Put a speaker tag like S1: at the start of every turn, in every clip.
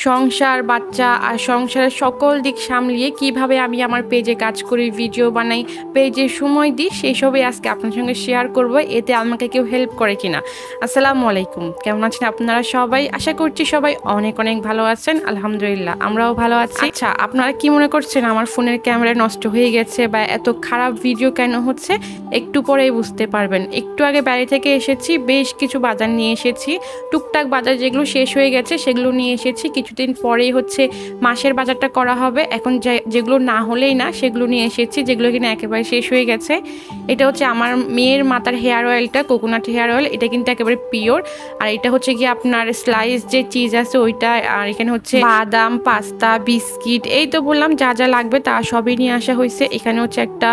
S1: সংসার বাচ্চা আর সংসারের সকল দিক সামলিয়ে কিভাবে আমি আমার পেজে কাজ করি, ভিডিও বানাই, পেজে সময় দিই, সেই সবই আজকে আপনার সঙ্গে শেয়ার করব। এতে আমাকে কেউ হেল্প করে কিনা। আসসালামু আলাইকুম, কেমন আছেন আপনারা সবাই? আশা করছি সবাই অনেক অনেক ভালো আছেন। আলহামদুলিল্লাহ আমরাও ভালো আছি। আচ্ছা, আপনারা কি মনে করছেন আমার ফোনের ক্যামেরা নষ্ট হয়ে গেছে বা এত খারাপ ভিডিও কেন হচ্ছে? একটু পরেই বুঝতে পারবেন। একটু আগে বাইরে থেকে এসেছি, বেশ কিছু বাজার নিয়ে এসেছি, টুকটাক বাজার যেগুলো শেষ হয়ে গেছে সেগুলো নিয়ে এসেছি। কিছুদিন পরেই হচ্ছে মাসের বাজারটা করা হবে। এখন যেগুলো না হলেই না সেগুলো নিয়ে এসেছি, যেগুলো কিনা একেবারে শেষ হয়ে গেছে। এটা হচ্ছে আমার মেয়ের মাথার হেয়ার অয়েলটা, কোকোনাট হেয়ার অয়েল। এটা কিন্তু একেবারে পিওর। আর এটা হচ্ছে কি আপনার স্লাইস যে চিজ আছে ওইটা, আর এখানে হচ্ছে বাদাম, পাস্তা, বিস্কিট, এই তো বললাম যা যা লাগবে তা সবই নিয়ে আসা হয়েছে। এখানে হচ্ছে একটা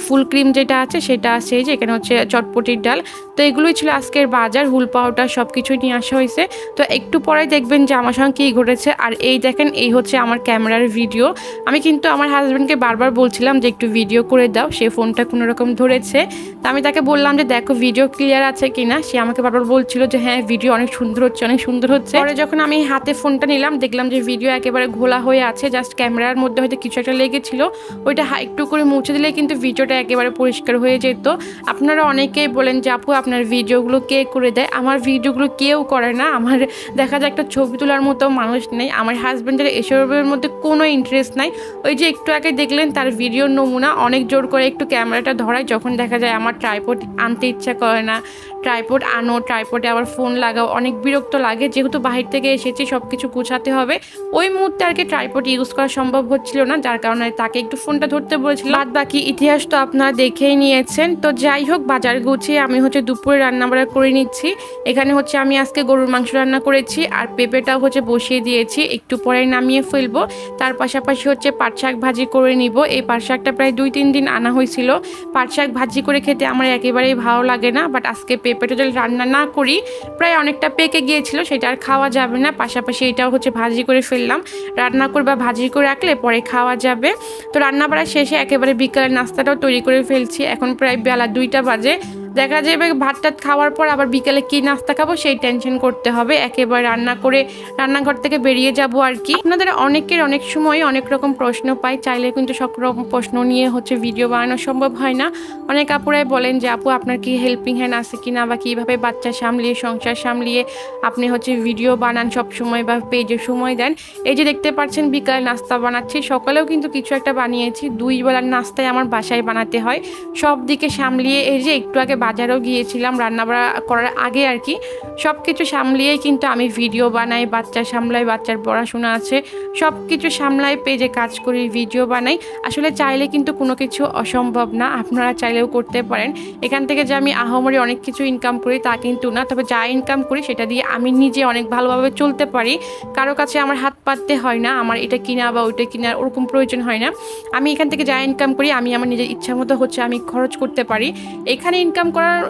S1: ফুল ক্রিম যেটা আছে সেটা আছে, যে এখানে হচ্ছে চটপটির ডাল। তো এগুলোই ছিল আজকের বাজার, হুল পাউডার সব কিছুই নিয়ে আসা হয়েছে। তো একটু পরে দেখবেন যে আমার সঙ্গে কী ঘটেছে। আর এই দেখেন, এই হচ্ছে আমার ক্যামেরার ভিডিও। আমি কিন্তু আমার হাজব্যান্ডকে বারবার বলছিলাম যে একটু ভিডিও করে দাও, সে ফোনটা কোনো রকম ধরেছে। তো আমি তাকে বললাম যে দেখো ভিডিও ক্লিয়ার আছে কিনা। সে আমাকে বারবার বলছিল যে হ্যাঁ ভিডিও অনেক সুন্দর হচ্ছে, অনেক সুন্দর হচ্ছে। পরে যখন আমি হাতে ফোনটা নিলাম দেখলাম যে ভিডিও একেবারে ঘোলা হয়ে আছে, জাস্ট ক্যামেরার মধ্যে হয়তো কিছু একটা লেগেছিল, ওইটা একটু করে মুছে দিলে কিন্তু ভিডিওটা একেবারে পরিষ্কার হয়ে যেত। আপনারা অনেকেই বলেন যে আপু আপনার ভিডিওগুলো কে করে দেয়? আমার ভিডিওগুলো কেউ করে না। আমার দেখা যায় একটা ছবি তোলার মতো মানুষ নেই। আমার হাজব্যান্ডের এসবের মধ্যে কোনো ইন্টারেস্ট নাই। ওই যে একটু আগে দেখলেন তার ভিডিওর নমুনা, অনেক জোর করে একটু ক্যামেরাটা ধরায়, যখন দেখা যায় আমার ট্রাইপড আনতে ইচ্ছা করে না। ট্রাইপড আনো, ট্রাইপডে আবার ফোন লাগাও, অনেক বিরক্ত লাগে। যেহেতু বাহির থেকে এসেছি সব কিছু গুছাতে হবে, ওই মুহূর্তে আর কি ট্রাইপড ইউজ করা সম্ভব হচ্ছিল না, যার কারণে তাকে একটু ফোনটা ধরতে বলেছিলাম। বাদ বাকি ইতিহাস তো আপনারা দেখেই নিয়েছেন। তো যাই হোক, বাজার গুছিয়ে আমি হচ্ছে দুপুরে রান্নাবাড়া করে নিচ্ছি। এখানে হচ্ছে আমি আজকে গরুর মাংস রান্না করেছি, আর পেঁপেটাও হচ্ছে বসিয়ে দিয়েছি, একটু পরে নামিয়ে ফেলবো। তার পাশাপাশি হচ্ছে পাট শাক ভাজি করে নিব। এই পাট শাকটা প্রায় 2-3 দিন আনা হয়েছিল। পাট শাক ভাজি করে খেতে আমার একেবারেই ভালো লাগে না, বাট আজকে পেঁপেটা যদি রান্না না করি প্রায় অনেকটা পেকে গিয়েছিল, সেটা আর খাওয়া যাবে না। পাশাপাশি এটাও হচ্ছে ভাজি করে ফেললাম। রান্না করে বা ভাজি করে রাখলে পরে খাওয়া যাবে। তো রান্না বাড়া শেষে একেবারে বিকালের নাস্তাটাও তৈরি করে ফেলছি। এখন প্রায় বেলা 2টা বাজে। দেখা যাবে ভাত টাত খাওয়ার পর আবার বিকেলে কী নাস্তা খাবো সেই টেনশন করতে হবে। একেবারে রান্না করে রান্নাঘর থেকে বেরিয়ে যাব আর কি। আপনাদের অনেকের অনেক সময় অনেক রকম প্রশ্ন পাই, চাইলে কিন্তু সব রকম প্রশ্ন নিয়ে হচ্ছে ভিডিও বানানো সম্ভব হয় না। অনেক আপুরাই বলেন যে আপু আপনার কি হেল্পিং হ্যান্ড আছে কিনা, বা কীভাবে বাচ্চা সামলিয়ে সংসার সামলিয়ে আপনি হচ্ছে ভিডিও বানান সব সময় বা পেজে সময় দেন। এই যে দেখতে পাচ্ছেন বিকালে নাস্তা বানাচ্ছি, সকালেও কিন্তু কিছু একটা বানিয়েছি। 2 বেলার নাস্তায় আমার বাসায় বানাতে হয়, সব দিকে সামলিয়ে। এই যে একটু আগে বাজারেও গিয়েছিলাম রান্নাবাড়া করার আগে আর কি, সব কিছু সামলিয়েই কিন্তু আমি ভিডিও বানাই, বাচ্চা সামলাই, বাচ্চার পড়াশোনা আছে, সব কিছু সামলাই, পেজে কাজ করি, ভিডিও বানাই। আসলে চাইলে কিন্তু কোনো কিছু অসম্ভব না, আপনারা চাইলেও করতে পারেন। এখান থেকে যে আমি আহামরি অনেক কিছু ইনকাম করি তা কিন্তু না, তবে যা ইনকাম করি সেটা দিয়ে আমি নিজে অনেক ভালোভাবে চলতে পারি। কারো কাছে আমার হাত পাততে হয় না, আমার এটা কিনা বা ওইটা কিনার ওরকম প্রয়োজন হয় না। আমি এখান থেকে যা ইনকাম করি আমি আমার নিজের ইচ্ছা মতো হচ্ছে আমি খরচ করতে পারি। এখানে ইনকাম করার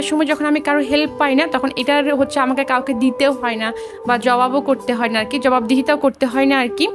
S1: সময় যখন আমি কারো হেল্প পাই না, তখন এটার হচ্ছে আমাকে কাউকে দিতেও হয় না বা জবাবও করতে হয় না আর কি, জবাবদিহিতাও করতে হয় না আর কি।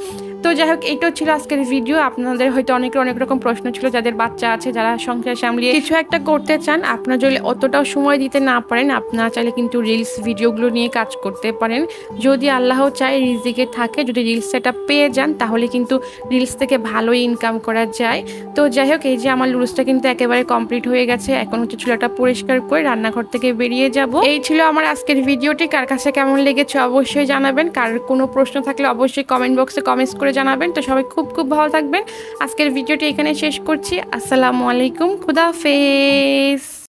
S1: তো যাই হোক, এটাও ছিল আজকের ভিডিও। আপনাদের হয়তো অনেকের অনেক রকম প্রশ্ন ছিল, যাদের বাচ্চা আছে, যারা সংসার সামলিয়ে কিছু একটা করতে চান, আপনারা যদি অতটাও সময় দিতে না পারেন, আপনারা চাইলে কিন্তু রিলস ভিডিওগুলো নিয়ে কাজ করতে পারেন। যদি আল্লাহ চায় রিজিকে থাকে, যদি রিলস সেটা পেয়ে যান, তাহলে কিন্তু রিলস থেকে ভালোই ইনকাম করা যায়। তো যাই হোক, এই যে আমার লুজটা কিন্তু একেবারে কমপ্লিট হয়ে গেছে। এখন হচ্ছে চুলাটা পরিষ্কার করে রান্নাঘর থেকে বেরিয়ে যাব। এই ছিল আমার আজকের ভিডিওটি। কার কাছে কেমন লেগেছে অবশ্যই জানাবেন। কার কোনো প্রশ্ন থাকলে অবশ্যই কমেন্ট বক্সে কমেন্টস করে জানাবেন। তো সবাই খুব খুব ভালো থাকবেন। আজকের ভিডিওটি এখানে শেষ করছি। আসসালামু আলাইকুম, খুদা হাফেজ।